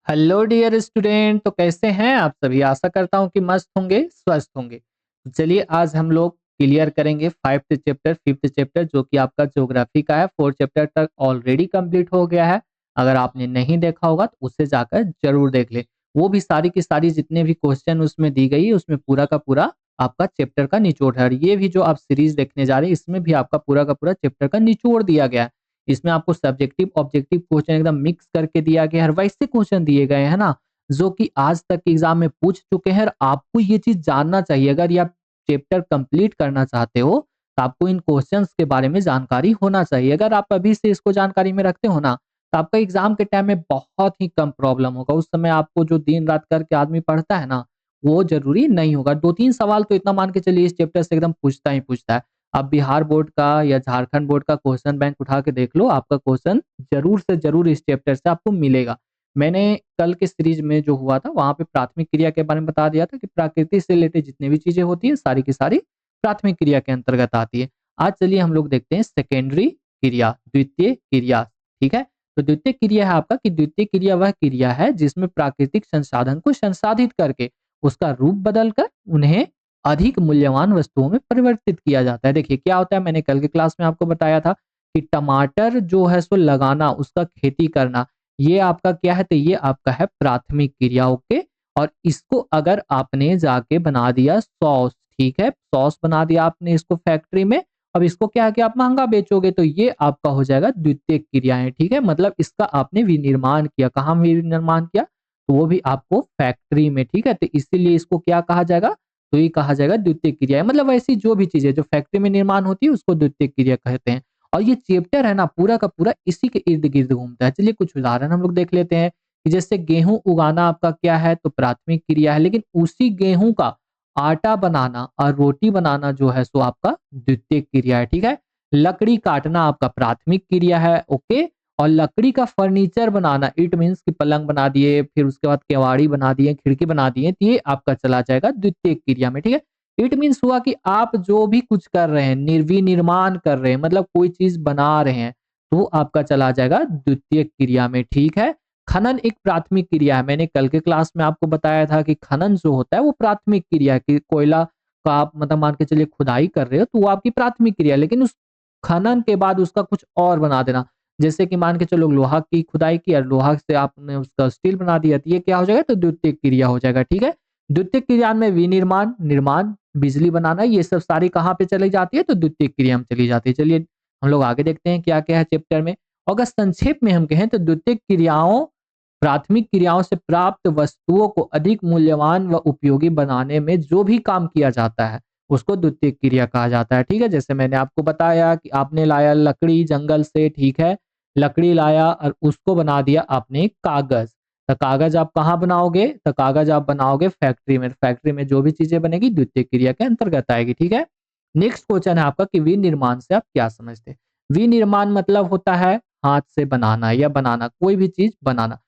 Hello dear student. तो कैसे हैं आप सभी? आशा करता हूं कि मस्त होंगे, स्वस्थ होंगे। तो चलिए आज हम लोग क्लियर करेंगे फिफ्थ चैप्टर जो कि आपका ज्योग्राफी का है। फोर्थ चैप्टर तक ऑलरेडी कंप्लीट हो गया है। अगर आपने नहीं देखा होगा तो उसे जाकर जरूर देख ले। वो भी सारी की सारी जितने भी क्वेश्चन उसमें दी गई है उसमें पूरा का पूरा आपका चैप्टर का निचोड़ है। और ये भी जो आप सीरीज देखने जा रहे हैं इसमें भी आपका पूरा का पूरा चैप्टर का निचोड़ दिया गया है। इसमें आपको सब्जेक्टिव ऑब्जेक्टिव क्वेश्चन एकदम मिक्स करके दिया गया है और वैसे क्वेश्चन दिए गए हैं ना जो कि आज तक के एग्जाम में पूछ चुके हैं। और आपको ये चीज जानना चाहिए, अगर ये आप चैप्टर कंप्लीट करना चाहते हो तो आपको इन क्वेश्चंस के बारे में जानकारी होना चाहिए। अगर आप अभी से इसको जानकारी में रखते हो ना तो आपका एग्जाम के टाइम में बहुत ही कम प्रॉब्लम होगा। उस समय आपको जो दिन रात करके आदमी पढ़ता है ना वो जरूरी नहीं होगा। दो तीन सवाल तो इतना मान के चलिए इस चैप्टर से एकदम पूछता ही पूछता है। आप बिहार बोर्ड का या झारखंड बोर्ड का क्वेश्चन बैंक उठा के देख लो, आपका क्वेश्चन जरूर से जरूर इस चैप्टर से आपको मिलेगा। मैंने कल के सीरीज में जो हुआ था वहां पे प्राथमिक क्रिया के बारे में बता दिया था कि प्रकृति से रिलेटेड जितनी भी चीजें होती है सारी की सारी प्राथमिक क्रिया के अंतर्गत आती है। आज चलिए हम लोग देखते हैं सेकेंडरी क्रिया, द्वितीय क्रिया। ठीक है, तो द्वितीय क्रिया है आपका कि द्वितीय क्रिया वह क्रिया है जिसमें प्राकृतिक संसाधन को संसाधित करके उसका रूप बदलकर उन्हें अधिक मूल्यवान वस्तुओं में परिवर्तित किया जाता है। देखिए क्या होता है, मैंने कल की क्लास में आपको बताया था कि टमाटर जो है सो लगाना, उसका खेती करना, ये आपका क्या है, तो ये आपका है प्राथमिक क्रिया। ओके, और इसको अगर आपने जाके बना दिया सॉस, ठीक है, सॉस बना दिया आपने इसको फैक्ट्री में, अब इसको क्या है कि आप महंगा बेचोगे तो ये आपका हो जाएगा द्वितीय क्रियाएं। ठीक है, मतलब इसका आपने विनिर्माण किया। कहाँ विनिर्माण किया? तो वो भी आपको फैक्ट्री में। ठीक है, तो इसीलिए इसको क्या कहा जाएगा? तो ये कहा जाएगा द्वितीय क्रिया। मतलब ऐसी जो भी चीजें जो फैक्ट्री में निर्माण होती है उसको द्वितीय क्रिया कहते हैं। और ये चैप्टर है ना पूरा का पूरा इसी के इर्द गिर्द घूमता है। चलिए कुछ उदाहरण हम लोग देख लेते हैं कि जैसे गेहूं उगाना आपका क्या है, तो प्राथमिक क्रिया है, लेकिन उसी गेहूं का आटा बनाना और रोटी बनाना जो है सो आपका द्वितीय क्रिया है। ठीक है, लकड़ी काटना आपका प्राथमिक क्रिया है। ओके, और लकड़ी का फर्नीचर बनाना, इट मीन्स कि पलंग बना दिए, फिर उसके बाद केवाड़ी बना दिए, खिड़की बना दिए, तो ये आपका चला जाएगा द्वितीय क्रिया में। ठीक है, इट मीन्स हुआ कि आप जो भी कुछ कर रहे हैं, विनिर्माण कर रहे हैं, मतलब कोई चीज बना रहे हैं, तो आपका चला जाएगा द्वितीय क्रिया में। ठीक है, खनन एक प्राथमिक क्रिया है। मैंने कल के क्लास में आपको बताया था कि खनन जो होता है वो प्राथमिक क्रिया है। कि कोयला का आप मतलब मान के चलिए खुदाई कर रहे हो तो वो आपकी प्राथमिक क्रिया है, लेकिन उस खनन के बाद उसका कुछ और बना देना, जैसे कि मान के चलो लोहा की खुदाई की और लोहा से आपने उसका स्टील बना दिया, तो ये क्या हो जाएगा? तो द्वितीय क्रिया हो जाएगा। ठीक है, द्वितीय क्रिया में विनिर्माण, निर्माण, बिजली बनाना, ये सब सारी कहाँ पे चली जाती है? तो द्वितीय क्रिया में चली जाती है। चलिए हम लोग आगे देखते हैं क्या क्या है चैप्टर में। अगर संक्षेप में हम कहें तो द्वितीय क्रियाओं प्राथमिक क्रियाओं से प्राप्त वस्तुओं को अधिक मूल्यवान व उपयोगी बनाने में जो भी काम किया जाता है उसको द्वितीय क्रिया कहा जाता है। ठीक है, जैसे मैंने आपको बताया कि आपने लाया लकड़ी जंगल से, ठीक है, लकड़ी लाया और उसको बना दिया आपने कागज। तो कागज आप कहाँ बनाओगे? तो कागज आप बनाओगे फैक्ट्री में। फैक्ट्री में जो भी चीजें बनेगी द्वितीय क्रिया के अंतर्गत आएगी। ठीक है, नेक्स्ट क्वेश्चन है आपका कि विनिर्माण से आप क्या समझते हैं? विनिर्माण मतलब होता है हाथ से बनाना या बनाना, कोई भी चीज बनाना।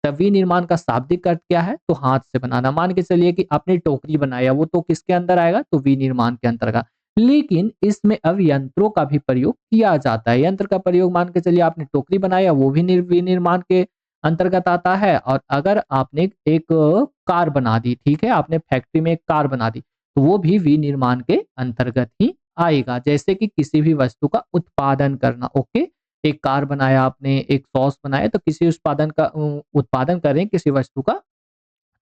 तब विनिर्माण का शाब्दिक अर्थ क्या है? तो हाथ से बनाना। मान के चलिए कि आपने टोकरी बनाया, वो तो किसके अंदर आएगा? तो विनिर्माण के अंतर्गत। लेकिन इसमें अब यंत्रों का भी प्रयोग किया जाता है। यंत्र का प्रयोग, मान के चलिए आपने टोकरी बनाया, वो भी विनिर्माण के अंतर्गत आता है। और अगर आपने एक कार बना दी, ठीक है, आपने फैक्ट्री में एक कार बना दी, तो वो भी विनिर्माण के अंतर्गत ही आएगा। जैसे कि किसी भी वस्तु का उत्पादन करना। ओके, एक कार बनाया आपने, एक सॉस बनाया, तो किसी उत्पादन करें किसी वस्तु का,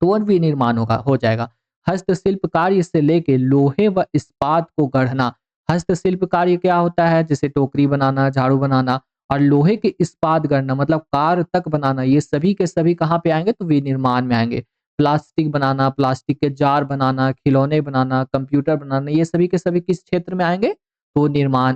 तो वो विनिर्माण होगा, हो जाएगा। हस्तशिल्प कार्य से लेके लोहे व इस्पात को गढ़ना। हस्तशिल्प कार्य क्या होता है? जैसे टोकरी बनाना, झाड़ू बनाना, और लोहे के इस्पात गढ़ना मतलब कार तक बनाना, ये सभी के सभी कहाँ पे आएंगे? तो विनिर्माण में आएंगे। प्लास्टिक बनाना, प्लास्टिक के जार बनाना, खिलौने बनाना, कंप्यूटर बनाना, ये सभी के सभी किस क्षेत्र में आएंगे? तो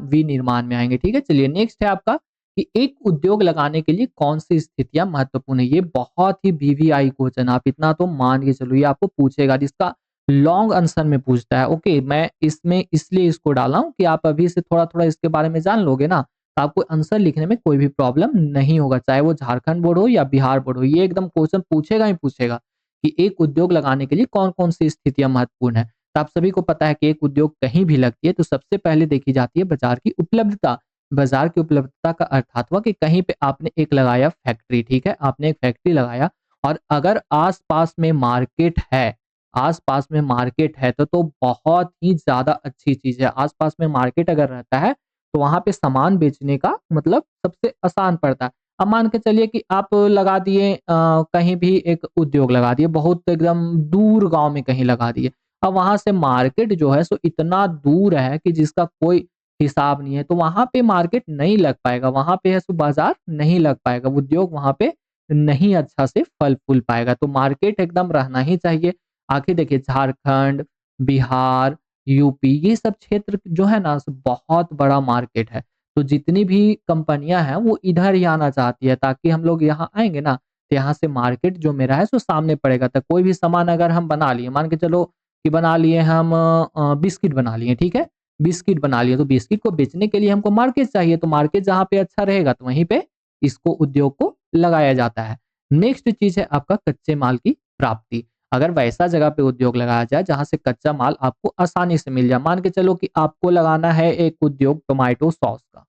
विनिर्माण में आएंगे। ठीक है, चलिए नेक्स्ट है आपका कि एक उद्योग लगाने के लिए कौन सी स्थितियां महत्वपूर्ण है? ये बहुत ही वीवीआई क्वेश्चन, आप इतना तो मान के चलो, ये आपको पूछेगा, जिसका लॉन्ग आंसर में पूछता है। ओके, मैं इसमें इसलिए इसको डाला हूं कि आप अभी से थोड़ा थोड़ा इसके बारे में जान लोगे ना तो आपको आंसर लिखने में कोई भी प्रॉब्लम नहीं होगा, चाहे वो झारखंड बोर्ड हो या बिहार बोर्ड हो। ये एकदम क्वेश्चन पूछेगा ही पूछेगा कि एक उद्योग लगाने के लिए कौन कौन सी स्थितियां महत्वपूर्ण है। तो आप सभी को पता है कि एक उद्योग कहीं भी लगती है तो सबसे पहले देखी जाती है बाजार की उपलब्धता। बाजार की उपलब्धता का अर्थ हुआ कि कहीं पे आपने एक लगाया फैक्ट्री, ठीक है, आपने एक फैक्ट्री लगाया और अगर आस-पास में मार्केट है, आस-पास में मार्केट है तो बहुत ही ज़्यादा अच्छी चीज़ है। आस-पास में मार्केट अगर रहता है, तो वहाँ पे सामान बेचने का मतलब सबसे आसान पड़ता है। अब मान के चलिए कि आप लगा दिए कहीं भी एक उद्योग लगा दिए, बहुत एकदम दूर गाँव में कहीं लगा दिए। अब वहाँ से मार्केट जो है सो इतना दूर है कि जिसका कोई हिसाब नहीं है, तो वहाँ पे मार्केट नहीं लग पाएगा, वहाँ पे है सो बाज़ार नहीं लग पाएगा, उद्योग वहाँ पे नहीं अच्छा से फल-फूल पाएगा। तो मार्केट एकदम रहना ही चाहिए। आखिर देखिए झारखंड, बिहार, यूपी ये सब क्षेत्र जो है ना बहुत बड़ा मार्केट है। तो जितनी भी कंपनियाँ हैं वो इधर ही आना चाहती है ताकि हम लोग यहाँ आएँगे ना, तो यहाँ से मार्केट जो मेरा है सो सामने पड़ेगा। तो कोई भी सामान अगर हम बना लिए, मान के चलो कि बना लिए हम बिस्किट बना लिए, ठीक है? बिस्किट बना लिए, तो बिस्किट को बेचने के लिए हमको मार्केट चाहिए, तो मार्केट जहाँ पे अच्छा रहेगा तो वहीं पे इसको उद्योग को लगाया जाता है। नेक्स्ट चीज़ है आपका कच्चे माल की प्राप्ति। अगर वैसा जगह पे उद्योग लगाया जाए जहाँ से कच्चा माल आपको आसानी से मिल जाए। मान के चलो कि आपको लगाना है एक उद्योग टोमेटो सॉस का,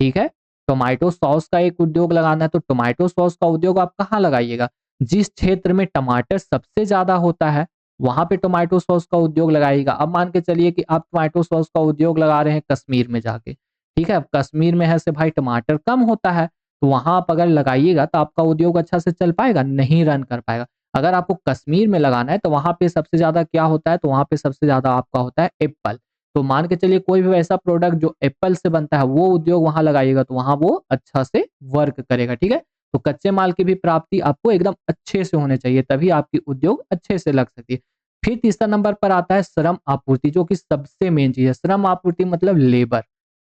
ठीक है? टोमेटो सॉस का एक उद्योग लगाना है तो टोमेटो सॉस का उद्योग आप कहाँ लगाइएगा? जिस क्षेत्र में टमाटर सबसे ज़्यादा होता है, वहाँ पे टोमेटो सॉस का उद्योग लगाइएगा। अब मान के चलिए कि आप टोमेटो सॉस का उद्योग लगा रहे हैं कश्मीर में जाके, ठीक है? अब कश्मीर में है से भाई टमाटर कम होता है, तो वहाँ आप अगर लगाइएगा तो आपका उद्योग अच्छा से चल पाएगा? नहीं रन कर पाएगा। अगर आपको कश्मीर में लगाना है तो वहाँ पे सबसे ज़्यादा क्या होता है? तो वहाँ पे सबसे ज़्यादा आपका होता है एप्पल। तो मान के चलिए कोई भी वैसा प्रोडक्ट जो एप्पल से बनता है वो उद्योग वहाँ लगाइएगा तो वहाँ वो अच्छा से वर्क करेगा, ठीक है? तो कच्चे माल की भी प्राप्ति आपको एकदम अच्छे से होने चाहिए तभी आपकी उद्योग अच्छे से लग सकती है। फिर तीसरा नंबर पर आता है श्रम आपूर्ति जो कि सबसे मेन चीज़ है। श्रम आपूर्ति मतलब लेबर,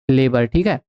लेबर ठीक है?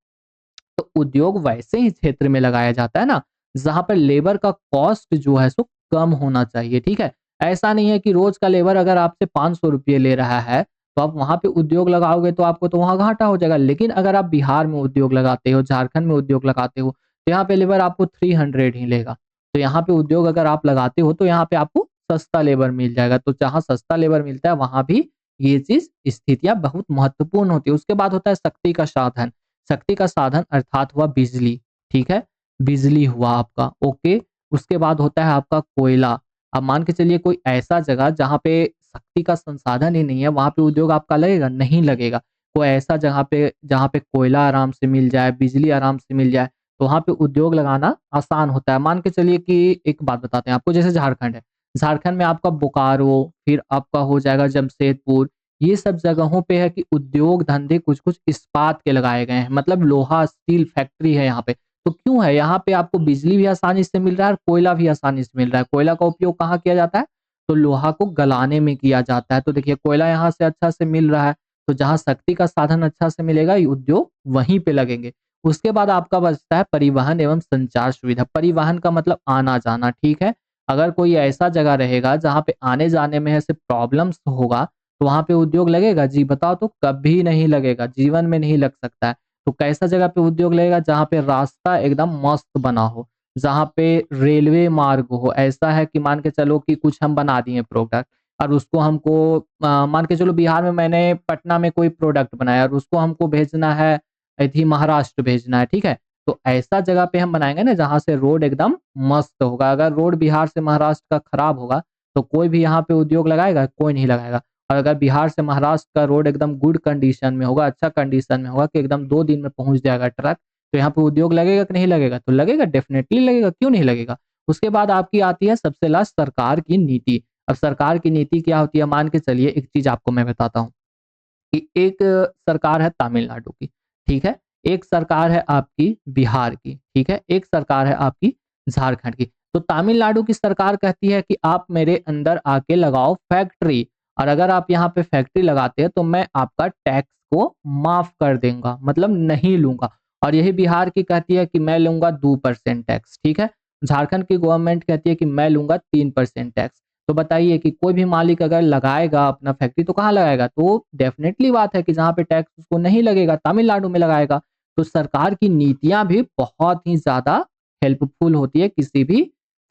तो उद्योग वैसे ही क्षेत्र में लगाया जाता है ना, जहाँ पर लेबर का कॉस्ट जो है सो कम होना चाहिए, ठीक है? ऐसा नहीं है कि रोज़ का लेबर अगर आपसे ₹500 ले रहा है, तो आप वहाँ पे उद्योग लगाओगे तो आपको तो वहाँ घाटा हो जाएगा। लेकिन अगर आप बिहार में उद्योग लगाते हो, झारखंड में उद्योग लगाते हो, तो यहाँ पे लेबर आपको 300 ही लेगा। तो यहाँ पे उद्योग अगर आप लगाते हो, तो यहाँ पे आपको सस्ता लेबर मिल जाएगा। तो जहाँ सस्ता लेबर मिलता है, वहाँ भी ये चीज़ स्थितियाँ बहुत महत्वपूर्ण होती है। उसके बाद होता है शक्ति का साधन। शक्ति का साधन अर्थात हुआ बिजली, ठीक है? बिजली हुआ आपका, ओके। उसके बाद होता है आपका कोयला। अब मान के चलिए कोई ऐसा जगह जहाँ पे शक्ति का संसाधन ही नहीं है, वहाँ पे उद्योग आपका लगेगा? नहीं लगेगा। कोई ऐसा जगह पे जहाँ पे कोयला आराम से मिल जाए, बिजली आराम से मिल जाए, तो वहाँ पे उद्योग लगाना आसान होता है। मान के चलिए कि एक बात बताते हैं आपको जैसे झारखंड है, झारखंड में आपका बोकारो, फिर आपका हो जाएगा जमशेदपुर, ये सब जगहों पे है कि उद्योग धंधे कुछ-कुछ इस्पात के लगाए गए हैं, मतलब लोहा स्टील फैक्ट्री है यहाँ पे। तो क्यों है? यहाँ पे आपको बिजली भी आसानी से मिल रहा है और कोयला भी आसानी से मिल रहा है। कोयला का उपयोग कहाँ किया जाता है? तो लोहा को गलाने में किया जाता है। तो देखिए कोयला यहाँ से अच्छा से मिल रहा है, तो जहाँ शक्ति का साधन अच्छा से मिलेगा, ये उद्योग वहीं पे लगेंगे। उसके बाद आपका बचता है परिवहन एवं संचार सुविधा। परिवहन का मतलब आना-जाना, ठीक है? अगर कोई ऐसा जगह रहेगा जहाँ पे आने-जाने में ऐसे प्रॉब्लम्स होगा, तो वहाँ पे उद्योग लगेगा? जी बताओ तो कभी नहीं लगेगा, जीवन में नहीं लग सकता है। तो कैसा जगह पे उद्योग लगेगा? जहाँ पे रास्ता एकदम मस्त बना हो, जहाँ पे रेलवे मार्ग हो। ऐसा है कि मान के चलो कि कुछ हम बना दिए प्रोडक्ट और उसको हमको मान के चलो बिहार में मैंने पटना में कोई प्रोडक्ट बनाया और उसको हमको भेजना है महाराष्ट्र भेजना है, ठीक है? तो ऐसा जगह पे हम बनाएँगे ना जहाँ से रोड एकदम मस्त होगा। अगर रोड बिहार से महाराष्ट्र का खराब होगा, तो कोई भी यहाँ पे उद्योग लगाएगा? कोई नहीं लगाएगा। और अगर बिहार से महाराष्ट्र का रोड एकदम गुड कंडीशन में होगा, अच्छा कंडीशन में होगा कि एकदम 2 दिन में पहुँच जाएगा ट्रक, तो यहाँ पे उद्योग लगेगा कि नहीं लगेगा? तो लगेगा, डेफ़िनेटली लगेगा, क्यों नहीं लगेगा? उसके बाद आपकी आती है सबसे लास्ट सरकार की नीति। अब सरकार की नीति क्या होती है? मान के चलिए एक चीज़ आपको मैं बताता हूँ कि एक सरकार है तमिलनाडु की, ठीक है? एक सरकार है आपकी बिहार की, ठीक है? एक सरकार है आपकी झारखंड की। तो तमिलनाडु की सरकार कहती है कि आप मेरे अंदर आके लगाओ फैक्ट्री और अगर आप यहाँ पे फैक्ट्री लगाते हैं तो मैं आपका टैक्स को माफ़ कर दूँगा, मतलब नहीं लूँगा। और यही बिहार की कहती है कि मैं लूँगा 2% टैक्स, ठीक है? झारखंड की गवर्नमेंट कहती है कि मैं लूँगा 3% टैक्स। तो बताइए कि कोई भी मालिक अगर लगाएगा अपना फैक्ट्री तो कहाँ लगाएगा? तो डेफ़िनेटली बात है कि जहाँ पे टैक्स उसको नहीं लगेगा, तमिलनाडु में लगाएगा। तो सरकार की नीतियाँ भी बहुत ही ज़्यादा हेल्पफुल होती है किसी भी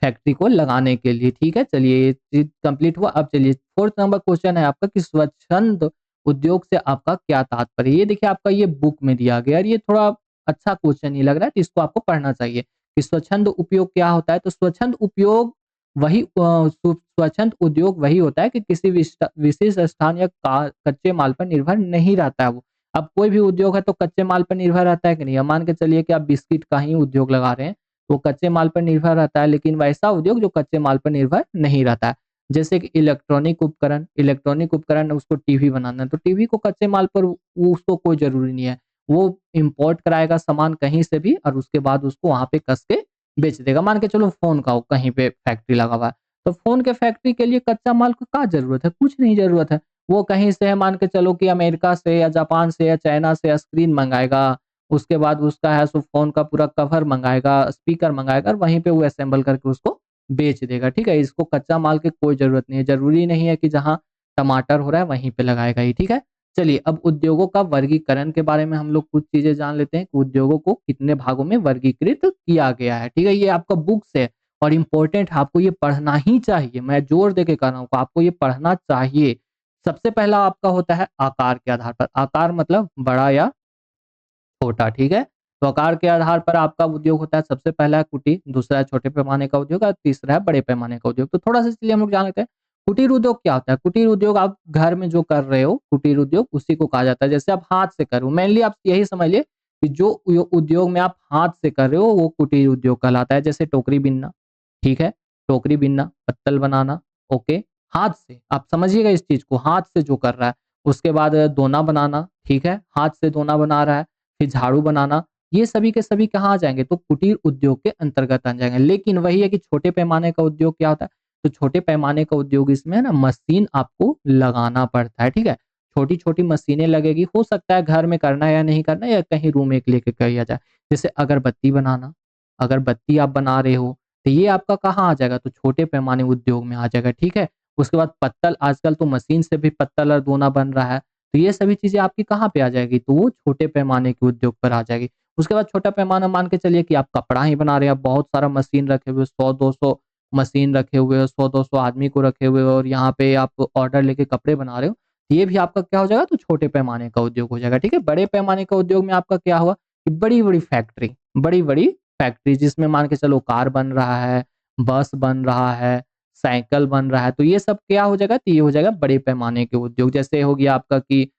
फैक्ट्री को लगाने के लिए, ठीक है? चलिए ये चीज़ कंप्लीट हुआ। अब चलिए 4th नंबर क्वेश्चन है आपका कि स्वच्छंद उद्योग से आपका क्या तात्पर्य है? ये देखिए आपका ये बुक में दिया गया है और ये थोड़ा अच्छा क्वेश्चन ही लग रहा है तो इसको आपको पढ़ना चाहिए कि स्वच्छंद उपयोग क्या होता है? तो स्वच्छंद उपयोग वही स्वच्छंद उद्योग वही होता है कि किसी विशेष स्थान या कच्चे माल पर निर्भर नहीं रहता है वो। अब कोई भी उद्योग है तो कच्चे माल पर निर्भर रहता है कि नहीं? अब मान के चलिए कि आप बिस्किट का ही उद्योग लगा रहे हैं, तो कच्चे माल पर निर्भर रहता है, लेकिन वैसा उद्योग जो कच्चे माल पर निर्भर नहीं रहता है। जैसे कि इलेक्ट्रॉनिक उपकरण उसको टीवी बनाना है, तो टीवी को कच्चे माल पर उसको कोई ज़रूरी नहीं है। वो इम्पोर्ट कराएगा सामान कहीं से भी और उसके बाद उसको वहाँ पे कस के बेच देगा। मान के चलो फ़ोन का कहीं पे फैक्ट्री लगा हुआ है, तो फ़ोन के फैक्ट्री के लिए कच्चा माल की क्या ज़रूरत है? कुछ नहीं ज़रूरत है। वो कहीं से है, मान के चलो कि अमेरिका से या जापान से या चाइना से स्क्रीन मँगाएगा, उसके बाद उसका है सो फ़ोन का पूरा कवर मँगाएगा, स्पीकर मँगाएगा और वहीं पे वो असेंबल करके उसको बेच देगा, ठीक है? इसको कच्चा माल की कोई ज़रूरत नहीं है। ज़रूरी नहीं है कि जहाँ टमाटर हो रहा है वहीं पे लगाएगा ये, ठीक है? चलिए अब उद्योगों का वर्गीकरण के बारे में हम लोग कुछ चीज़ें जान लेते हैं कि उद्योगों को कितने भागों में वर्गीकृत किया गया है, ठीक है? ये आपका बुक से है और इम्पोर्टेंट है, आपको ये पढ़ना ही चाहिए। मैं ज़ोर देके कह रहा हूँ, आपको ये पढ़ना चाहिए। सबसे पहला आपका होता है आकार के आधार पर। आकार मतलब बड़ा या छोटा, ठीक है? तो आकार के आधार पर आपका उद्योग होता है, सबसे पहला है कुटीर, दूसरा है छोटे पैमाने का उद्योग और तीसरा है बड़े पैमाने का उद्योग। तो थोड़ा-सा चलिए हम लोग जान लेते हैं, कुटीर उद्योग क्या होता है? कुटीर उद्योग आप घर में जो कर रहे हो, कुटीर उद्योग उसी को कहा जाता है। जैसे आप हाथ से कर रहे हो, मेनली आप यही समझ लिए कि जो उद्योग में आप हाथ से कर रहे हो, वो कुटीर उद्योग कहलाता है। जैसे टोकरी बिनना, ठीक है? टोकरी बिनना, पत्तल बनाना, ओके? हाथ से, आप समझिएगा इस चीज़ को, हाथ से जो कर रहा है। उसके बाद दोना बनाना, ठीक है? हाथ से दोना बना रहा है। फिर झाड़ू बनाना, ये सभी के सभी कहाँ आ जाएँगे? तो कुटीर उद्योग के अंतर्गत आ जाएँगे। लेकिन वही है कि छोटे पैमाने का उद्योग क्या होता है? तो छोटे पैमाने का उद्योग इसमें है ना, मशीन आपको लगाना पड़ता है, ठीक है? छोटी-छोटी मशीनें लगेगी, हो सकता है घर में करना है या नहीं करना है या कहीं रूम एक लेके किया जाए। जैसे अगरबत्ती बनाना, अगरबत्ती आप बना रहे हो, तो ये आपका कहाँ आ जाएगा? तो छोटे पैमाने उद्योग में आ जाएगा, ठीक है? उसके बाद पत्तल, आजकल तो मशीन से भी पत्तल और दोना बन रहा है। तो ये सभी चीज़ें आपकी कहाँ पे आ जाएगी? तो वो छोटे पैमाने के उद्योग पर आ जाएगी। उसके बाद छोटा पैमाना मान के चलिए कि आप कपड़ा ही बना रहे हैं, आप बहुत सारा मशीन रखे हुए, 100-200 मशीन रखे हुए हो, 100-200 आदमी को रखे हुए हो और यहाँ पे आप ऑर्डर लेके कपड़े बना रहे हो, ये भी आपका क्या हो जाएगा? तो छोटे पैमाने का उद्योग हो जाएगा, ठीक है? बड़े पैमाने का उद्योग में आपका क्या हुआ कि बड़ी-बड़ी फैक्ट्री जिसमें मान के चलो कार बन रहा है, बस बन रहा है, साइकिल बन रहा है, तो ये सब क्या हो जाएगा? तो ये हो जाएगा बड़े पैमाने के उद्योग। जैसे हो गया आपका कि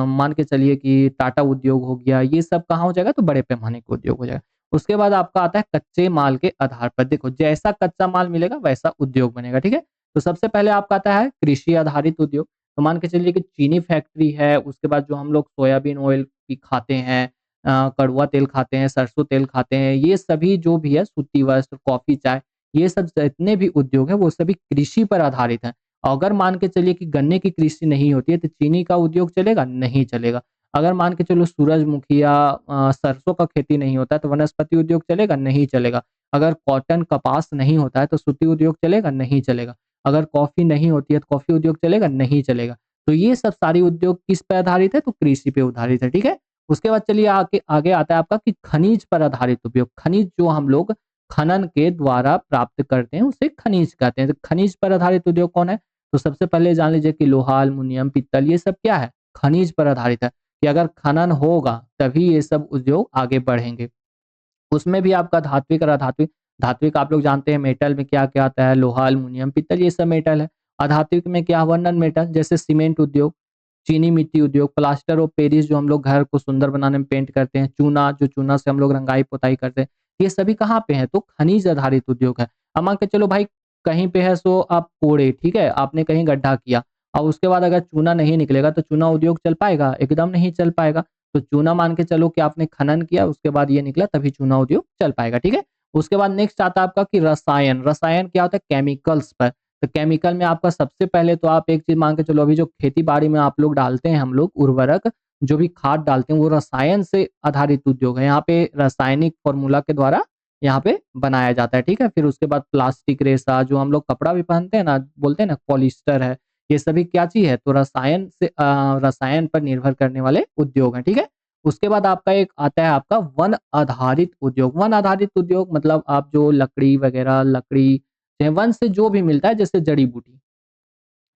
मान के चलिए कि टाटा उद्योग हो गया, ये सब कहाँ हो जाएगा? तो बड़े पैमाने का उद्योग हो जाएगा। उसके बाद आपका आता है कच्चे माल के आधार पर। देखो जैसा कच्चा माल मिलेगा वैसा उद्योग बनेगा, ठीक है? तो सबसे पहले आपका आता है कृषि आधारित उद्योग। तो मान के चलिए कि चीनी फैक्ट्री है, उसके बाद जो हम लोग सोयाबीन ऑयल भी खाते हैं, कड़वा तेल खाते हैं, सरसों तेल खाते हैं, ये सभी जो भी है सूती वस्त्र, कॉफ़ी, चाय, ये सब जितने भी उद्योग हैं वो सभी कृषि पर आधारित हैं। अगर मान के चलिए कि गन्ने की कृषि नहीं होती है तो चीनी का उद्योग चलेगा? नहीं चलेगा। अगर मान के चलो सूरजमुखी या सरसों का खेती नहीं होता है तो वनस्पति उद्योग चलेगा? नहीं चलेगा। अगर कॉटन कपास नहीं होता है तो सूती उद्योग चलेगा? नहीं चलेगा। अगर कॉफ़ी नहीं होती है तो कॉफ़ी उद्योग चलेगा? नहीं चलेगा। तो ये सब सारी उद्योग किस पे आधारित है? तो कृषि पे आधारित है, ठीक है? उसके बाद चलिए आगे आगे आता है आपका कि खनिज पर आधारित उपयोग। खनिज जो हम लोग खनन के द्वारा प्राप्त करते हैं उसे खनिज कहते हैं। तो खनिज पर आधारित उद्योग कौन है? तो सबसे पहले जान लीजिए कि लोहा, एल्युमिनियम, पीतल ये सब क्या है? खनिज पर आधारित है, कि अगर खनन होगा तभी ये सब उद्योग आगे बढ़ेंगे। उसमें भी आपका धात्विक और अधात्विक, धात्विक आप लोग जानते हैं मेटल में क्या-क्या आता है, लोहा, एल्युमिनियम, पीतल ये सब मेटल है। अधात्विक में क्या हुआ? नॉन मेटल, जैसे सीमेंट उद्योग, चीनी मिट्टी उद्योग, प्लास्टर ऑफ पेरिस जो हम लोग घर को सुंदर बनाने में पेंट करते हैं, चूना जो चूना से हम लोग रंगाई-पुताई करते हैं, ये सभी कहाँ पे हैं? तो खनिज आधारित उद्योग है। अब मान के चलो भाई कहीं पे है सो आप कोड़े, ठीक है? आपने कहीं गड्ढा किया और उसके बाद अगर चूना नहीं निकलेगा तो चूना उद्योग चल पाएगा? एकदम नहीं चल पाएगा। तो चूना मान के चलो कि आपने खनन किया, उसके बाद ये निकला तभी चूना उद्योग चल पाएगा, ठीक है? उसके बाद नेक्स्ट आता है आपका कि रसायन। रसायन क्या होता है? केमिकल्स पर। तो केमिकल में आपका सबसे पहले तो आप एक चीज़ मान के चलो, अभी जो खेती-बाड़ी में आप लोग डालते हैं हम लोग उर्वरक, जो भी खाद डालते हैं वो रसायन से आधारित उद्योग है। यहाँ पे रासायनिक फ़ॉर्मूला के द्वारा यहाँ पे बनाया जाता है, ठीक है? फिर उसके बाद प्लास्टिक रेशा जो हम लोग कपड़ा भी पहनते हैं ना, बोलते हैं ना पॉलिएस्टर है, ये सभी क्या चीज़ है? तो रसायन से रसायन पर निर्भर करने वाले उद्योग हैं, ठीक है? उसके बाद आपका एक आता है आपका वन आधारित उद्योग। वन आधारित उद्योग मतलब आप जो लकड़ी वगैरह, लकड़ी चाहे वन से जो भी मिलता है, जैसे जड़ी-बूटी।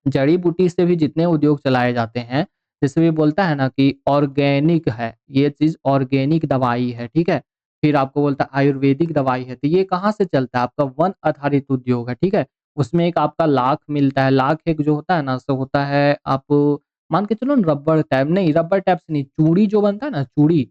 जड़ी-बूटी से भी जितने उद्योग चलाए जाते हैं, जैसे भी बोलता है ना कि ऑर्गेनिक है, ये चीज़ ऑर्गेनिक दवाई है, ठीक है? फिर आपको बोलता है आयुर्वेदिक दवाई है, तो ये कहाँ से चलता है? आपका वन आधारित उद्योग है, ठीक है? उसमें एक आपका लाख मिलता है, लाख एक जो होता है ना, सो होता है आप मान के चलो ना रबर टैप नहीं, रबर टैप से नहीं, चूड़ी जो बनता है ना, चूड़ी,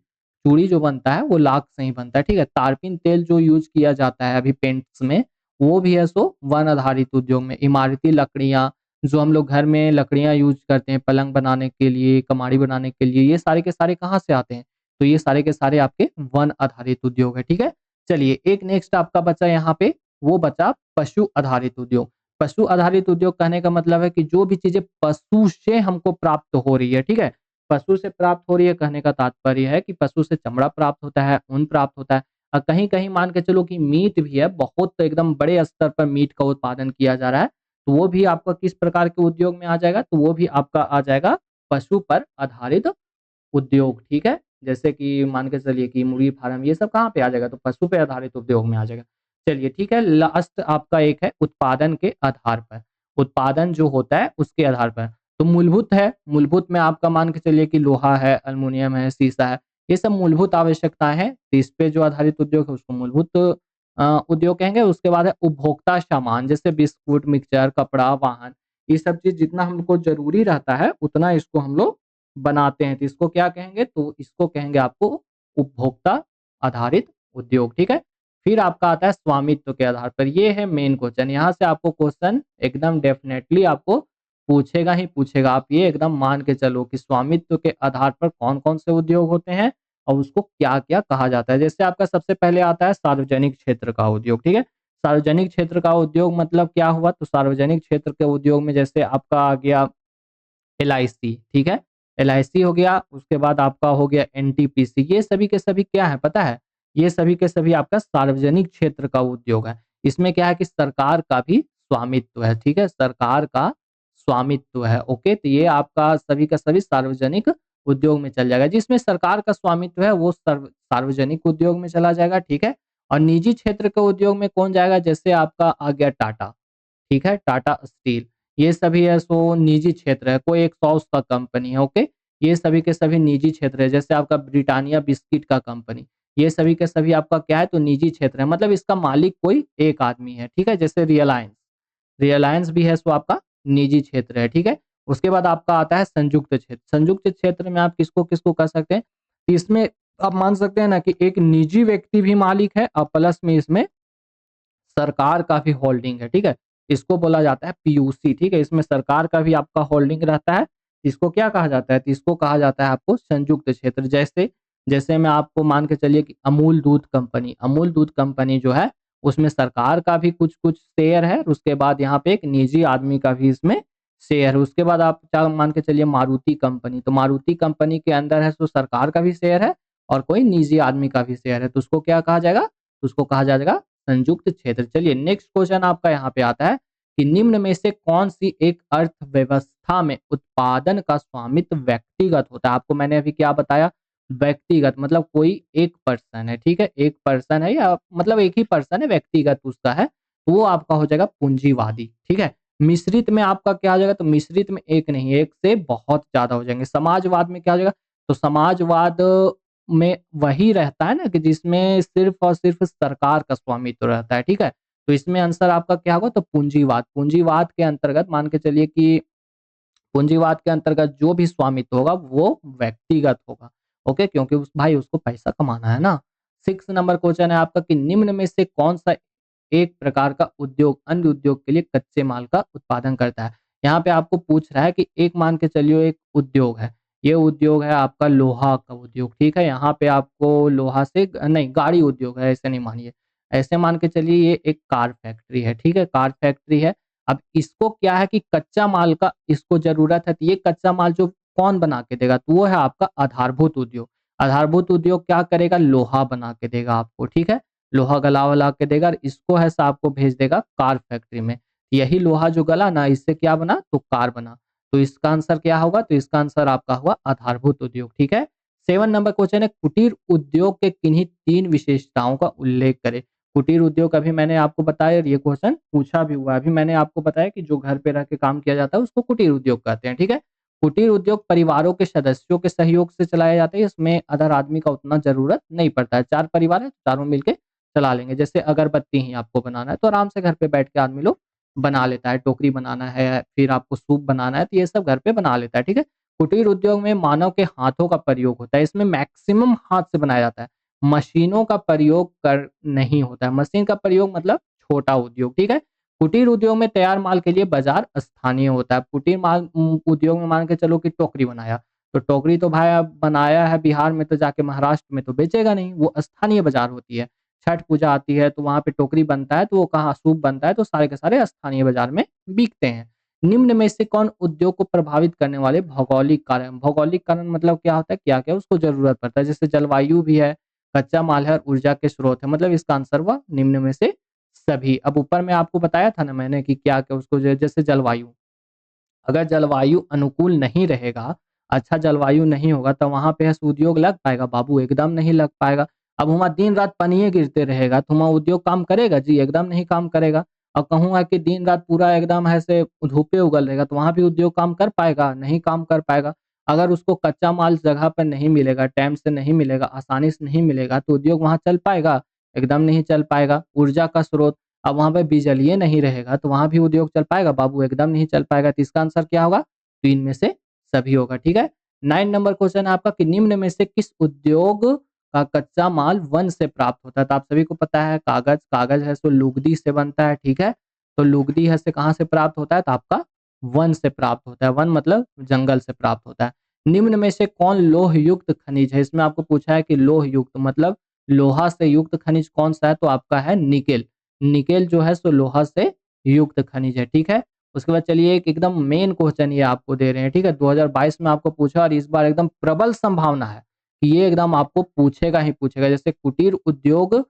चूड़ी जो बनता है वो लाख से ही बनता है, ठीक है? तारपीन तेल जो यूज़ किया जाता है अभी पेंट्स में, वो भी है सो वन आधारित उद्योग में। इमारती लकड़ियाँ, जो हम लोग घर में लकड़ियाँ यूज़ करते हैं पलंग बनाने के लिए, कमाड़ी बनाने के लिए, ये सारे के सारे कहाँ से आते हैं? तो ये सारे के सारे आपके वन आधारित उद्योग है, ठीक है? चलिए एक नेक्स्ट आपका बचा यहाँ पे, वो बचा पशु आधारित उद्योग। पशु आधारित उद्योग कहने का मतलब है कि जो भी चीज़ें पशु से हमको प्राप्त हो रही है, ठीक है? पशु से प्राप्त हो रही है कहने का तात्पर्य है कि पशु से चमड़ा प्राप्त होता है, ऊन प्राप्त होता है। कहीं-कहीं मान के चलो कि मीट भी है, बहुत एकदम बड़े स्तर पर मीट का उत्पादन किया जा रहा है, तो वो भी आपका किस प्रकार के उद्योग में आ जाएगा? तो वो भी आपका आ जाएगा पशु पर आधारित उद्योग, ठीक है? जैसे कि मान के चलिए कि मुर्गी फार्म ये सब कहाँ पे आ जाएगा? तो पशु पे आधारित उद्योग में आ जाएगा। चलिए ठीक है, लास्ट आपका एक है उत्पादन के आधार पर। उत्पादन जो होता है उसके आधार पर। तो मूलभूत है, मूलभूत में आपका मान के चलिए कि लोहा है, एल्युमिनियम है, शीशा है, ये सब मूलभूत आवश्यकताएँ हैं। तो इस पे जो आधारित उद्योग है उसको मूलभूत उद्योग कहेंगे। उसके बाद है उपभोक्ता सामान, जैसे बिस्कुट, मिक्सचर, कपड़ा, वाहन, ये सब चीज़ जितना हमको ज़रूरी रहता है उतना इसको हम लोग बनाते हैं, तो इसको क्या कहेंगे? तो इसको कहेंगे आपको उपभोक्ता आधारित उद्योग, ठीक है? फिर आपका आता है स्वामित्व के आधार पर, ये है मेन क्वेश्चन, यहाँ से आपको क्वेश्चन एकदम डेफिनेटली आपको पूछेगा ही पूछेगा। आप ये एकदम मान के चलो कि स्वामित्व के आधार पर कौन-कौन से उद्योग होते हैं और उसको क्या-क्या कहा जाता है। जैसे आपका सबसे पहले आता है सार्वजनिक क्षेत्र का उद्योग, ठीक है? सार्वजनिक क्षेत्र का उद्योग मतलब क्या हुआ? तो सार्वजनिक क्षेत्र के उद्योग में जैसे आपका आ गया एलआईसी, ठीक है? एलआईसी हो गया, उसके बाद आपका हो गया एनटीपीसी, ये सभी के सभी क्या है पता है? ये सभी के सभी आपका सार्वजनिक क्षेत्र का उद्योग है। इसमें क्या है कि सरकार का भी स्वामित्व है, ठीक है? सरकार का स्वामित्व है, ओके? तो ये आपका सभी का सभी सार्वजनिक उद्योग में चल जाएगा। जिसमें सरकार का स्वामित्व है वो सार्वजनिक उद्योग में चला जाएगा, ठीक है? और निजी क्षेत्र के उद्योग में कौन जाएगा? जैसे आपका आ गया टाटा, ठीक है? टाटा स्टील, ये सभी है सो निजी क्षेत्र है, कोई एक सॉस का कंपनी है, ओके? ये सभी के सभी निजी क्षेत्र है, जैसे आपका ब्रिटानिया बिस्किट का कंपनी, ये सभी के सभी आपका क्या है? तो निजी क्षेत्र है, मतलब इसका मालिक कोई एक आदमी है, ठीक है? जैसे रिलायंस, रिलायंस भी है सो आपका निजी क्षेत्र है, ठीक है? उसके बाद आपका आता है संयुक्त क्षेत्र। संयुक्त क्षेत्र में आप किसको-किसको कह सकते हैं? इसमें आप मान सकते हैं ना कि एक निजी व्यक्ति भी मालिक है और प्लस में इसमें सरकार का भी होल्डिंग है, ठीक है? इसको बोला जाता है पीयूसी, ठीक है? इसमें सरकार का भी आपका होल्डिंग रहता है। इसको क्या कहा जाता है? तो इसको कहा जाता है आपको संयुक्त क्षेत्र। जैसे जैसे मैं आपको मान के चलिए कि अमूल दूध कंपनी जो है, उसमें सरकार का भी कुछ-कुछ शेयर है, उसके बाद यहाँ पे एक निजी आदमी का भी इसमें शेयर है। उसके बाद आप क्या मान के चलिए मारुति कंपनी, तो मारुति कंपनी के अंदर है सो सरकार का भी शेयर है और कोई निजी आदमी का भी शेयर है, तो उसको क्या कहा जाएगा? तो उसको कहा जाएगा संयुक्त क्षेत्र। चलिए नेक्स्ट क्वेश्चन आपका यहाँ पे आता है कि निम्न में से कौन-सी एक अर्थव्यवस्था में उत्पादन का स्वामित्व व्यक्तिगत होता है? आपको मैंने अभी क्या बताया? व्यक्तिगत मतलब कोई एक पर्सन है, ठीक है? एक पर्सन है या मतलब एक ही पर्सन है, व्यक्तिगत उसका है, तो वो आपका हो जाएगा पूंजीवादी, ठीक है? मिश्रित में आपका क्या आ जाएगा? तो मिश्रित में एक नहीं, एक से बहुत ज़्यादा हो जाएँगे। समाजवाद में क्या हो जाएगा? तो समाजवाद में वही रहता है ना कि जिसमें सिर्फ़ और सिर्फ़ सरकार का स्वामित्व रहता है, ठीक है? तो इसमें आंसर आपका क्या होगा? तो पूंजीवाद। पूंजीवाद के अंतर्गत मान के चलिए कि पूंजीवाद के अंतर्गत जो भी स्वामित्व होगा वो व्यक्तिगत होगा, ओके? क्योंकि उस भाई उसको पैसा कमाना है ना। 6 नंबर क्वेश्चन है आपका कि निम्न में से कौन-सा एक प्रकार का उद्योग अन्य उद्योग के लिए कच्चे माल का उत्पादन करता है? यहाँ पे आपको पूछ रहा है कि एक मान के चलिए एक उद्योग है, ये उद्योग है आपका लोहा का उद्योग, ठीक है? यहाँ पे आपको लोहा से नहीं गाड़ी उद्योग है, ऐसे नहीं मानिए। ऐसे मान के चलिए ये एक कार फैक्ट्री है, ठीक है? कार फैक्ट्री है। अब इसको क्या है कि कच्चा माल का इसको ज़रूरत है, तो ये कच्चा माल जो कौन बना के देगा? तो वो है आपका आधारभूत उद्योग। आधारभूत उद्योग क्या करेगा? लोहा बना के देगा आपको, ठीक है? लोहा गला-वला के देगा और इसको है सो आपको भेज देगा कार फैक्ट्री में। यही लोहा जो गला ना इससे क्या बना? तो कार बना। तो इसका आंसर क्या होगा? तो इसका आंसर आपका हुआ आधारभूत उद्योग, ठीक है? 7 नंबर क्वेश्चन है कुटीर उद्योग के किन्हीं 3 विशेषताओं का उल्लेख करें। कुटीर उद्योग अभी मैंने आपको बताया और ये क्वेश्चन पूछा भी हुआ है। अभी मैंने आपको बताया कि जो घर पे रह के काम किया जाता है उसको कुटीर उद्योग कहते हैं, ठीक है? कुटीर उद्योग परिवारों के सदस्यों के सहयोग से चलाया जाता है, इसमें अदर आदमी का उतना जरूरत नहीं पड़ता है। 4 परिवार है, चारों मिलके चला लेंगे। जैसे अगरबत्ती ही आपको बनाना है तो आराम से घर पे बैठ के आदमी लोग बना लेता है। टोकरी बनाना है, फिर आपको सूप बनाना है तो ये सब घर पे बना लेता है, ठीक है। कुटीर उद्योग में मानव के हाथों का प्रयोग होता है, इसमें मैक्सिमम हाथ से बनाया जाता है। मशीनों का प्रयोग कर नहीं होता है। मशीन का प्रयोग मतलब छोटा उद्योग, ठीक है। कुटीर उद्योग में तैयार माल के लिए बाजार स्थानीय होता है। कुटीर माल उद्योग में मान के चलो कि टोकरी बनाया, तो टोकरी तो भाई अब बनाया है बिहार में तो जाके महाराष्ट्र में तो बेचेगा नहीं, वो स्थानीय बाजार होती है। छठ पूजा आती है तो वहां पे टोकरी बनता है तो वो कहाँ सूप बनता है तो सारे के सारे स्थानीय बाजार में बिकते हैं। निम्न में से कौन उद्योग को प्रभावित करने वाले भौगोलिक कारण, भौगोलिक कारण मतलब क्या होता है, क्या क्या उसको जरूरत पड़ता है। जैसे जलवायु भी है, कच्चा माल है और ऊर्जा के स्रोत है, मतलब इसका आंसर हुआ निम्न में से सभी। अब ऊपर में आपको बताया था ना मैंने कि क्या क्या उसको जैसे जलवायु, अगर जलवायु अनुकूल नहीं रहेगा, अच्छा जलवायु नहीं होगा तो वहां पे उद्योग लग पाएगा बाबू, एकदम नहीं लग पाएगा। अब वहाँ दिन रात पनिये गिरते रहेगा तो वहाँ उद्योग काम करेगा जी, एकदम नहीं काम करेगा। और कहूँगा कि दिन रात पूरा एकदम ऐसे धूपे उगल रहेगा तो वहां भी उद्योग काम कर पाएगा, नहीं काम कर पाएगा। अगर उसको कच्चा माल जगह पर नहीं मिलेगा, टाइम से नहीं मिलेगा, आसानी से नहीं मिलेगा तो उद्योग वहां चल पाएगा, एकदम नहीं चल पाएगा। ऊर्जा का स्रोत, अब वहां पे बिजली नहीं रहेगा तो वहां भी उद्योग चल पाएगा बाबू, एकदम नहीं चल पाएगा। तो इसका आंसर क्या होगा, तो इनमें से सभी होगा, ठीक है। 9 नंबर क्वेश्चन है आपका कि निम्न में से किस उद्योग का कच्चा माल वन से प्राप्त होता है। तो आप सभी को पता है कागज, कागज है सो लुगदी से बनता है, ठीक है। तो लुगदी है से कहाँ से प्राप्त होता है, तो आपका वन से प्राप्त होता है। वन मतलब जंगल से प्राप्त होता है। निम्न में से कौन लोह युक्त खनिज है, इसमें आपको पूछा है कि लोह युक्त मतलब लोहा से युक्त खनिज कौन सा है, तो आपका है निकेल। निकेल जो है सो लोहा से युक्त खनिज है, ठीक है। उसके बाद चलिए एक एकदम मेन क्वेश्चन ये आपको दे रहे हैं, ठीक है। 2022 में आपको पूछा और इस बार एकदम प्रबल संभावना है कि ये एकदम आपको पूछेगा ही पूछेगा। जैसे कुटीर उद्योग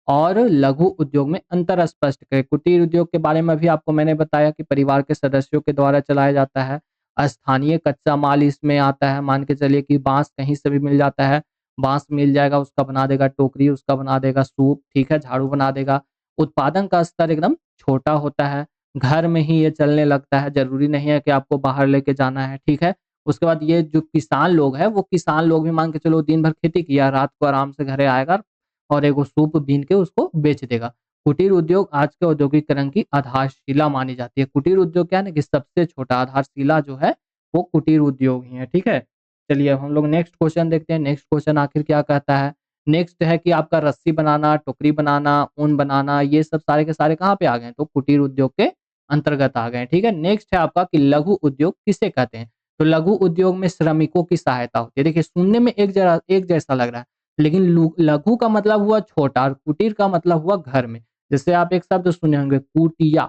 और लघु उद्योग में अंतर स्पष्ट करें। कुटीर उद्योग के बारे में भी आपको मैंने बताया कि परिवार के सदस्यों के द्वारा चलाया जाता है। स्थानीय कच्चा माल इसमें आता है, मान के चलिए कि बांस कहीं से भी मिल जाता है, बांस मिल जाएगा उसका बना देगा टोकरी, उसका बना देगा सूप, ठीक है, झाड़ू बना देगा। उत्पादन का स्तर एकदम छोटा होता है, घर में ही ये चलने लगता है, जरूरी नहीं है कि आपको बाहर लेके जाना है, ठीक है। उसके बाद ये जो किसान लोग हैं वो किसान लोग भी मान के चलो दिन भर खेती किया, रात को आराम से घरे आएगा और एगो सूप बीन के उसको बेच देगा। कुटीर उद्योग आज के औद्योगिकरण की आधारशिला मानी जाती है। कुटीर उद्योग क्या है ना कि सबसे छोटा आधारशिला जो है वो कुटीर उद्योग ही है, ठीक है। चलिए अब हम लोग नेक्स्ट क्वेश्चन देखते हैं। नेक्स्ट क्वेश्चन आखिर क्या कहता है। नेक्स्ट है कि आपका रस्सी बनाना, टोकरी बनाना, ऊन बनाना, ये सब सारे के सारे कहाँ पे आ गए, तो कुटीर उद्योग के अंतर्गत आ गए, ठीक है। नेक्स्ट है आपका कि लघु उद्योग किसे कहते हैं। तो लघु उद्योग में श्रमिकों की सहायता होती है। देखिए सुनने में एक जैसा लग रहा है, लेकिन लघु का मतलब हुआ छोटा और कुटीर का मतलब हुआ घर में। जैसे आप एक शब्द सुने होंगे कुटिया,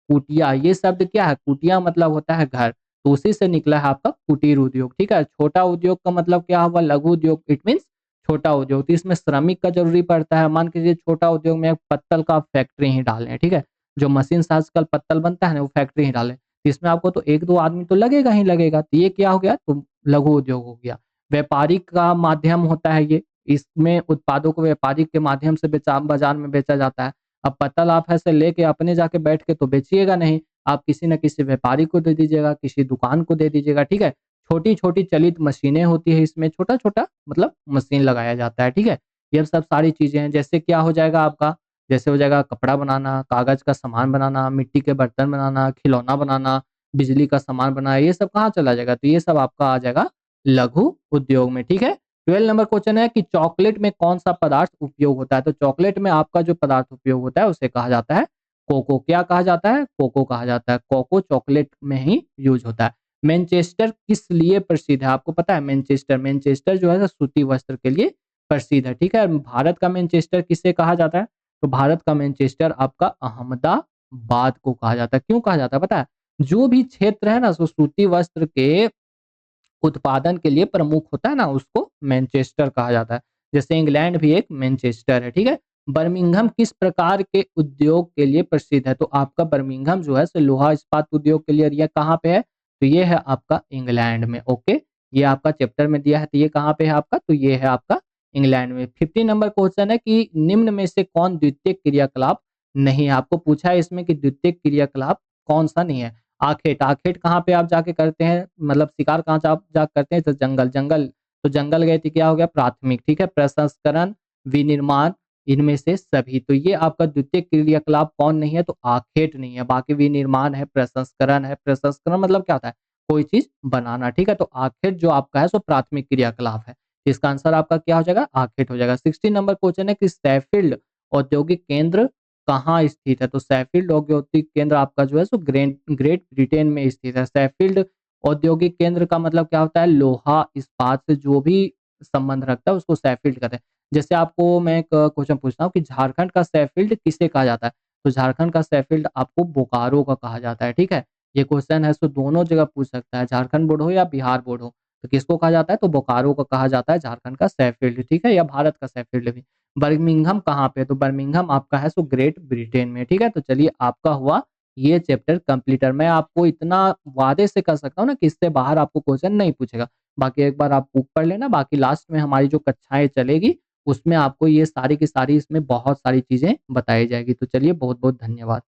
कुटिया ये शब्द क्या है, कुटिया मतलब होता है घर, तो उसी से निकला है आपका कुटीर उद्योग, ठीक है। छोटा उद्योग का मतलब क्या हुआ, लघु उद्योग, इट मीन्स छोटा उद्योग। तो इसमें श्रमिक का जरूरी पड़ता है। मान के चलिए छोटा उद्योग में एक पत्तल का फैक्ट्री ही डाले हैं, ठीक है, जो मशीन से आजकल पत्तल बनता है ना वो फैक्ट्री ही डाले, तो इसमें आपको तो एक दो आदमी तो लगेगा ही लगेगा, तो ये क्या हो गया, तो लघु उद्योग हो गया। व्यापारिक का माध्यम होता है ये, इसमें उत्पादों को व्यापारिक के माध्यम से बेचा बाजार में बेचा जाता है। अब पत्तल आप ऐसे लेके अपने जाके बैठ के तो बेचिएगा नहीं, आप किसी न किसी व्यापारी को दे दीजिएगा, किसी दुकान को दे दीजिएगा, ठीक है। छोटी छोटी चलित मशीनें होती है, इसमें छोटा छोटा मतलब मशीन लगाया जाता है, ठीक है। ये सब सारी चीजें हैं। जैसे क्या हो जाएगा आपका, जैसे हो जाएगा कपड़ा बनाना, कागज का सामान बनाना, मिट्टी के बर्तन बनाना, खिलौना बनाना, बिजली का सामान बनाना, ये सब कहाँ चला जाएगा, तो ये सब आपका आ जाएगा लघु उद्योग में, ठीक है। 12 नंबर क्वेश्चन है कि चॉकलेट में कौन सा पदार्थ उपयोग होता है। तो चॉकलेट में आपका जो पदार्थ उपयोग होता है उसे कहा जाता है कोको। क्या कहा जाता है, कोको कहा जाता है। कोको चॉकलेट में ही यूज होता है। मैनचेस्टर किस लिए प्रसिद्ध है, आपको पता है मैनचेस्टर, मैनचेस्टर जो है ना सूती वस्त्र के लिए प्रसिद्ध है, ठीक है। भारत का मैनचेस्टर किसे कहा जाता है, तो भारत का मैनचेस्टर आपका अहमदाबाद को कहा जाता है। क्यों कहा जाता है पता है, जो भी क्षेत्र है ना सो सूती वस्त्र के उत्पादन के लिए प्रमुख होता है ना उसको मैनचेस्टर कहा जाता है। जैसे इंग्लैंड भी एक मैनचेस्टर है, ठीक है। बर्मिंघम किस प्रकार के उद्योग के लिए प्रसिद्ध है, तो आपका बर्मिंघम जो है सो लोहा इस्पात उद्योग के लिए, और ये कहाँ पे है, तो ये है आपका इंग्लैंड में, ओके। ये आपका चैप्टर में दिया है, तो ये कहाँ पे है आपका, तो ये है आपका इंग्लैंड में। 50 नंबर क्वेश्चन है कि निम्न में से कौन द्वितीय क्रियाकलाप नहीं है। आपको पूछा है इसमें कि द्वितीय क्रियाकलाप कौन सा नहीं है। आखेट, आखेट कहाँ पे आप जाके करते हैं, मतलब शिकार कहाँ आप जा करते हैं, तो जंगल, जंगल, तो जंगल गए थे, क्या हो गया प्राथमिक, ठीक है। प्रसंस्करण, विनिर्माण, इनमें से सभी, तो ये आपका द्वितीय क्रियाकलाप कौन नहीं है, तो आखेट नहीं है। बाकी विनिर्माण है, प्रसंस्करण है, प्रसंस्करण मतलब क्या होता है, कोई चीज बनाना, ठीक है। तो आखेट जो आपका है सो प्राथमिक क्रियाकलाप है। इसका आंसर आपका क्या हो जाएगा, आखेट हो जाएगा। 16 नंबर क्वेश्चन है कि सैफील्ड औद्योगिक केंद्र कहाँ स्थित है, तो सैफील्ड औद्योगिक केंद्र आपका जो है सो ग्रेट ब्रिटेन में स्थित है। सैफील्ड औद्योगिक केंद्र का मतलब क्या होता है, लोहा इस्पात से जो भी संबंध रखता है उसको सैफील्ड कहते हैं। जैसे आपको मैं एक क्वेश्चन पूछता हूँ कि झारखंड का सैफील्ड किसे कहा जाता है, तो झारखंड का सैफील्ड आपको बोकारो का कहा जाता है, ठीक है। ये क्वेश्चन है सो दोनों जगह पूछ सकता है, झारखंड बोर्ड हो या बिहार बोर्ड हो, तो किसको कहा जाता है, तो बोकारो को कहा जाता है झारखंड का सैफील्ड, ठीक है, या भारत का सैफील्ड भी। बर्मिंघम कहाँ पे है, तो बर्मिंघम आपका है सो ग्रेट ब्रिटेन में, ठीक है। तो चलिए आपका हुआ ये चैप्टर कंप्लीटर। मैं आपको इतना वादे से कर सकता हूँ ना कि इससे बाहर आपको क्वेश्चन नहीं पूछेगा। बाकी एक बार आप बुक पढ़ लेना, बाकी लास्ट में हमारी जो कक्षाएं चलेगी उसमें आपको ये सारी की सारी इसमें बहुत सारी चीजें बताई जाएगी। तो चलिए बहुत बहुत धन्यवाद।